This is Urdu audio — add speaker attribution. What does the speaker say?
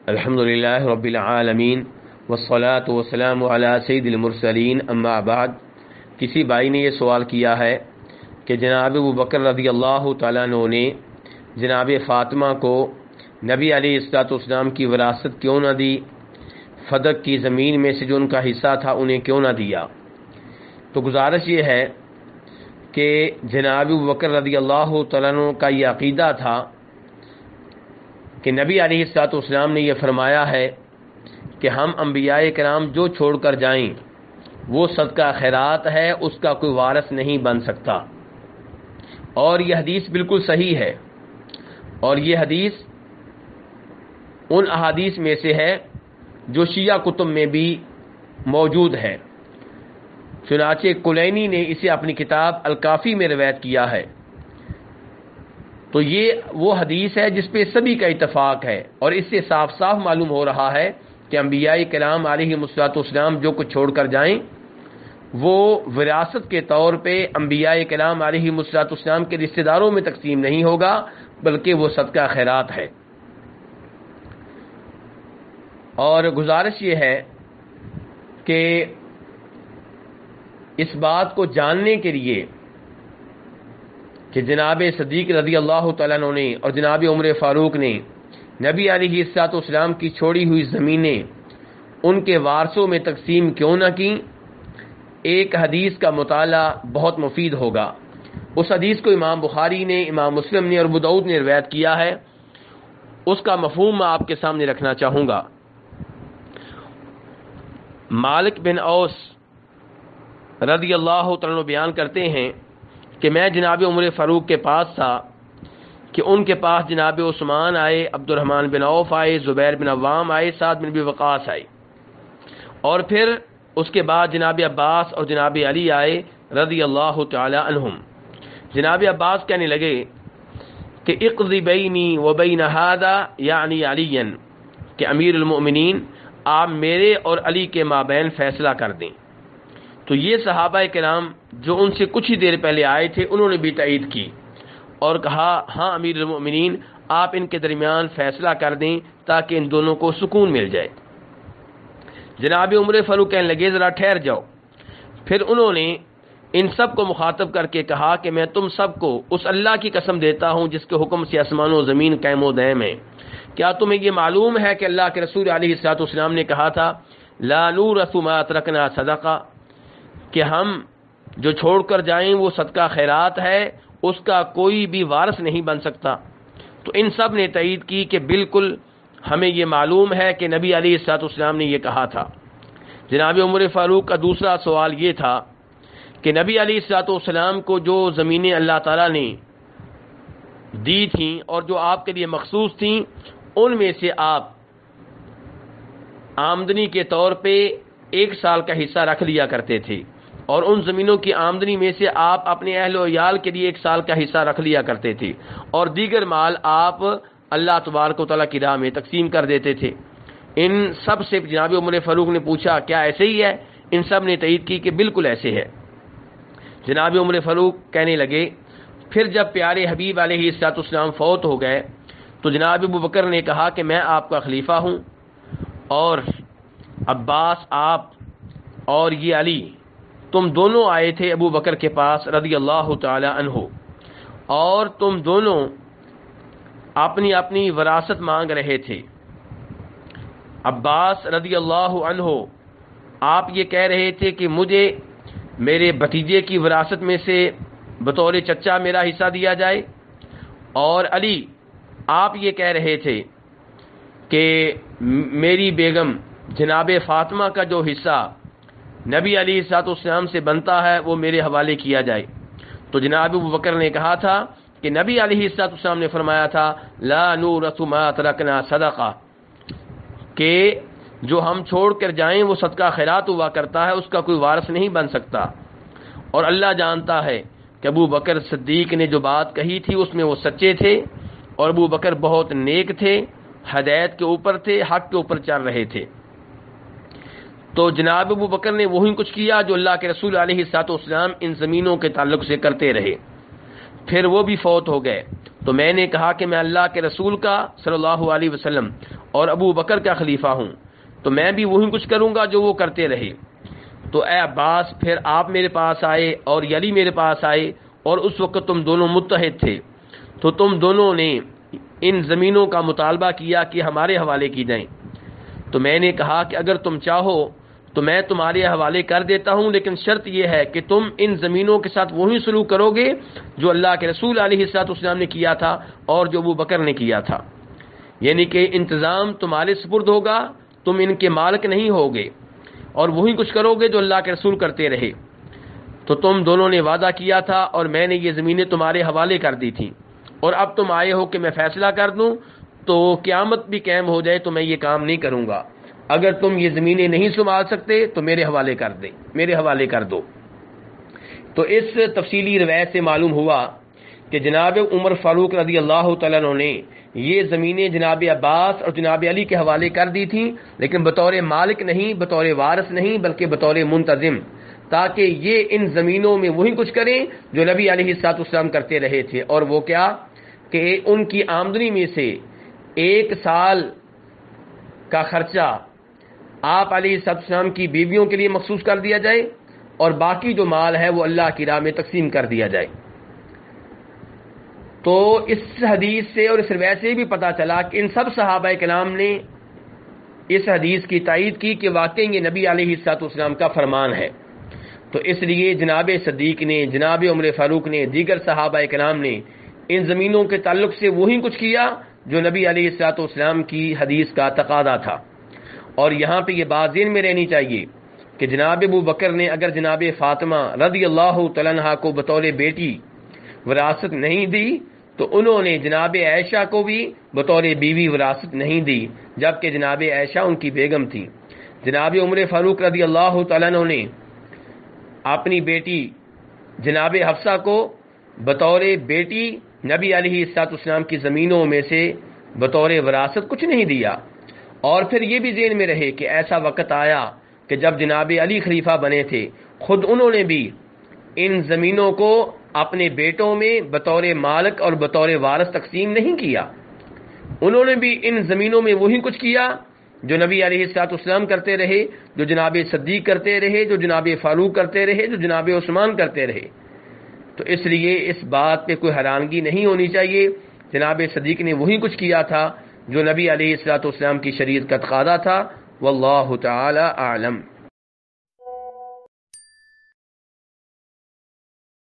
Speaker 1: الحمدللہ رب العالمین والصلاة والسلام علی سید المرسلین اما بعد۔ کسی بھائی نے یہ سوال کیا ہے کہ جناب ابو بکر رضی اللہ تعالیٰ عنہ نے جناب فاطمہ کو نبی علیہ السلام کی وراثت کیوں نہ دی، فدق کی زمین میں سے جو ان کا حصہ تھا انہیں کیوں نہ دیا؟ تو گزارش یہ ہے کہ جناب ابو بکر رضی اللہ تعالیٰ عنہ کا یہ عقیدہ تھا کہ نبی علیہ السلام نے یہ فرمایا ہے کہ ہم انبیاء کرام جو چھوڑ کر جائیں وہ صدقہ خیرات ہے، اس کا کوئی وارث نہیں بن سکتا۔ اور یہ حدیث بالکل صحیح ہے، اور یہ حدیث ان احادیث میں سے ہے جو شیعہ کتب میں بھی موجود ہے۔ چنانچہ کلینی نے اسے اپنی کتاب الکافی میں روایت کیا ہے۔ تو یہ وہ حدیث ہے جس پہ سبھی کا اتفاق ہے، اور اس سے صاف صاف معلوم ہو رہا ہے کہ انبیاء کرام علیہ السلام جو کچھ چھوڑ کر جائیں وہ وراثت کے طور پہ انبیاء کرام علیہ السلام کے رشتہ داروں میں تقسیم نہیں ہوگا، بلکہ وہ صدقہ خیرات ہے۔ اور گزارش یہ ہے کہ اس بات کو جاننے کے لیے کہ جناب صدیق رضی اللہ تعالیٰ عنہ نے اور جناب عمر فاروق نے نبی علیہ السلام کی چھوڑی ہوئی زمینیں ان کے وارثوں میں تقسیم کیوں نہ کی، ایک حدیث کا مطالعہ بہت مفید ہوگا۔ اس حدیث کو امام بخاری نے، امام مسلم نے اور ابو داؤد نے روایت کیا ہے۔ اس کا مفہوم میں آپ کے سامنے رکھنا چاہوں گا۔ مالک بن اوس رضی اللہ تعالیٰ عنہ بیان کرتے ہیں کہ میں جناب عمر فاروق کے پاس تھا کہ ان کے پاس جناب عثمان آئے، عبد الرحمن بن عوف آئے، زبیر بن عوام آئے، سعد بن ابی وقاص آئے، اور پھر اس کے بعد جناب عباس اور جناب علی آئے رضی اللہ تعالی عنہم۔ جناب عباس کہنے لگے کہ اقضی بینی و بین ھذا یعنی علی، کہ امیر المؤمنین آپ میرے اور علی کے مابین فیصلہ کر دیں۔ تو یہ صحابہ کرام جو ان سے کچھ ہی دیر پہلے آئے تھے انہوں نے بھی تائید کی اور کہا ہاں امیر المؤمنین آپ ان کے درمیان فیصلہ کر دیں تاکہ ان دونوں کو سکون مل جائے۔ جناب عمر فاروق کہنے لگے ذرا ٹھہر جاؤ۔ پھر انہوں نے ان سب کو مخاطب کر کے کہا کہ میں تم سب کو اس اللہ کی قسم دیتا ہوں جس کے حکم سے آسمان و زمین قائم و دائم ہے، کیا تمہیں یہ معلوم ہے کہ اللہ کے رسول علیہ السلام نے کہا تھا لا نورث ما ترکنا صدقہ، کہ ہم جو چھوڑ کر جائیں وہ صدقہ خیرات ہے، اس کا کوئی بھی وارث نہیں بن سکتا۔ تو ان سب نے تائید کی کہ بالکل ہمیں یہ معلوم ہے کہ نبی علیہ السلام نے یہ کہا تھا۔ جناب عمر فاروق کا دوسرا سوال یہ تھا کہ نبی علیہ السلام کو جو زمینیں اللہ تعالیٰ نے دی تھیں اور جو آپ کے لیے مخصوص تھیں ان میں سے آپ آمدنی کے طور پہ 1 سال کا حصہ رکھ لیا کرتے تھے، اور ان زمینوں کی آمدنی میں سے آپ اپنے اہل و عیال کے لیے 1 سال کا حصہ رکھ لیا کرتے تھے، اور دیگر مال آپ اللہ تبارک و تعالیٰ کی راہ میں تقسیم کر دیتے تھے۔ ان سب سے جناب عمر فاروق نے پوچھا کیا ایسے ہی ہے؟ ان سب نے تائید کی کہ بالکل ایسے ہے۔ جناب عمر فاروق کہنے لگے پھر جب پیارے حبیب علیہ السلام فوت ہو گئے تو جناب ابو بکر نے کہا کہ میں آپ کا خلیفہ ہوں، اور عباس آپ اور یہ علی تم دونوں آئے تھے ابو بکر کے پاس رضی اللہ تعالی عنہ، اور تم دونوں اپنی اپنی وراثت مانگ رہے تھے۔ عباس رضی اللہ عنہ آپ یہ کہہ رہے تھے کہ مجھے میرے بھتیجے کی وراثت میں سے بطور چچا میرا حصہ دیا جائے، اور علی آپ یہ کہہ رہے تھے کہ میری بیگم جناب فاطمہ کا جو حصہ نبی علیہ السلام سے بنتا ہے وہ میرے حوالے کیا جائے۔ تو جناب ابو بکر نے کہا تھا کہ نبی علیہ السلام نے فرمایا تھا لا نورث ما ترکنا صدقہ، کہ جو ہم چھوڑ کر جائیں وہ صدقہ خیرات ہوا کرتا ہے، اس کا کوئی وارث نہیں بن سکتا۔ اور اللہ جانتا ہے کہ ابو بکر صدیق نے جو بات کہی تھی اس میں وہ سچے تھے، اور ابو بکر بہت نیک تھے، ہدایت کے اوپر تھے، حق کے اوپر چل رہے تھے۔ تو جناب ابو بکر نے وہی کچھ کیا جو اللہ کے رسول علیہ السلام ان زمینوں کے تعلق سے کرتے رہے۔ پھر وہ بھی فوت ہو گئے، تو میں نے کہا کہ میں اللہ کے رسول کا صلی اللہ علیہ وسلم اور ابو بکر کا خلیفہ ہوں تو میں بھی وہی کچھ کروں گا جو وہ کرتے رہے۔ تو اے عباس پھر آپ میرے پاس آئے اور علی میرے پاس آئے، اور اس وقت تم دونوں متحد تھے، تو تم دونوں نے ان زمینوں کا مطالبہ کیا کہ ہمارے حوالے کی جائیں۔ تو میں نے کہا کہ اگر تم چاہو تو میں تمہارے حوالے کر دیتا ہوں، لیکن شرط یہ ہے کہ تم ان زمینوں کے ساتھ وہی سلوک کرو گے جو اللہ کے رسول علیہ الصلوۃ والسلام نے کیا تھا اور جو ابو بکر نے کیا تھا، یعنی کہ انتظام تمہارے سپرد ہوگا، تم ان کے مالک نہیں ہوگے، اور وہی کچھ کرو گے جو اللہ کے رسول کرتے رہے۔ تو تم دونوں نے وعدہ کیا تھا اور میں نے یہ زمینیں تمہارے حوالے کر دی تھیں، اور اب تم آئے ہو کہ میں فیصلہ کر دوں تو قیامت بھی قائم ہو جائے تو میں یہ کام نہیں کروں گا۔ اگر تم یہ زمینیں نہیں سنبھال سکتے تو میرے حوالے کر دو۔ تو اس تفصیلی روایت سے معلوم ہوا کہ جناب عمر فاروق رضی اللہ تعالیٰ عنہ نے یہ زمینیں جناب عباس اور جناب علی کے حوالے کر دی تھیں، لیکن بطور مالک نہیں، بطور وارث نہیں، بلکہ بطور منتظم، تاکہ یہ ان زمینوں میں وہی کچھ کریں جو نبی علیہ الصلوۃ والسلام کرتے رہے تھے، اور وہ کیا کہ ان کی آمدنی میں سے 1 سال کا خرچہ آپ علیہ الصلوۃ والسلام کی بیویوں کے لیے مخصوص کر دیا جائے، اور باقی جو مال ہے وہ اللہ کی راہ میں تقسیم کر دیا جائے۔ تو اس حدیث سے اور اس روایت سے بھی پتہ چلا کہ ان سب صحابہ کرام نے اس حدیث کی تائید کی کہ واقعی یہ نبی علیہ الصلوۃ والسلام کا فرمان ہے۔ تو اس لیے جناب صدیق نے، جناب عمر فاروق نے، دیگر صحابہ کرام نے ان زمینوں کے تعلق سے وہی کچھ کیا جو نبی علیہ الصلوۃ والسلام کی حدیث کا تقاضا تھا۔ اور یہاں پہ یہ بات ذہن میں رہنی چاہیے کہ جناب ابو بکر نے اگر جناب فاطمہ رضی اللہ تعالیٰ عنہا کو بطور بیٹی وراثت نہیں دی تو انہوں نے جناب عائشہ کو بھی بطور بیوی وراثت نہیں دی، جبکہ جناب عائشہ ان کی بیگم تھی۔ جناب عمر فاروق رضی اللہ تعالیٰ عنہ نے اپنی بیٹی جناب حفصہ کو بطور بیٹی نبی علیہ الصلوۃ والسلام کی زمینوں میں سے بطور وراثت کچھ نہیں دیا۔ اور پھر یہ بھی ذہن میں رہے کہ ایسا وقت آیا کہ جب جناب علی خلیفہ بنے تھے، خود انہوں نے بھی ان زمینوں کو اپنے بیٹوں میں بطور مالک اور بطور وارث تقسیم نہیں کیا، انہوں نے بھی ان زمینوں میں وہی کچھ کیا جو نبی علیہ الصلوۃ والسلام کرتے رہے، جو جناب صدیق کرتے رہے، جو جناب فاروق کرتے رہے، جو جناب عثمان کرتے رہے۔ تو اس لیے اس بات پہ کوئی حیرانگی نہیں ہونی چاہیے، جناب صدیق نے وہی کچھ کیا تھا جو نبی علیہ الصلوۃ والسلام کی شریعت کا تقاضا تھا۔ واللہ تعالی اعلم۔